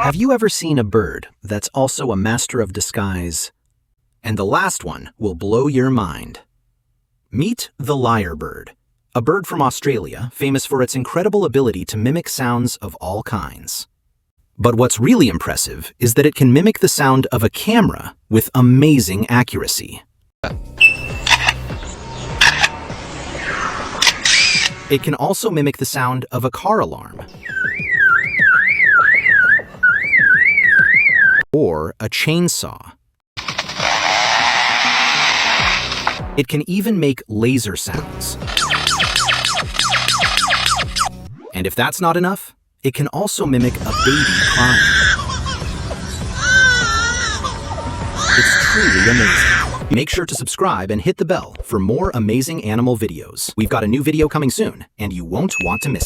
Have you ever seen a bird that's also a master of disguise? And the last one will blow your mind. Meet the lyrebird, a bird from Australia famous for its incredible ability to mimic sounds of all kinds. But what's really impressive is that it can mimic the sound of a camera with amazing accuracy. It can also mimic the sound of a car alarm or a chainsaw. It can even make laser sounds. And if that's not enough, it can also mimic a baby crying. It's truly amazing. Make sure to subscribe and hit the bell for more amazing animal videos. We've got a new video coming soon, and you won't want to miss it.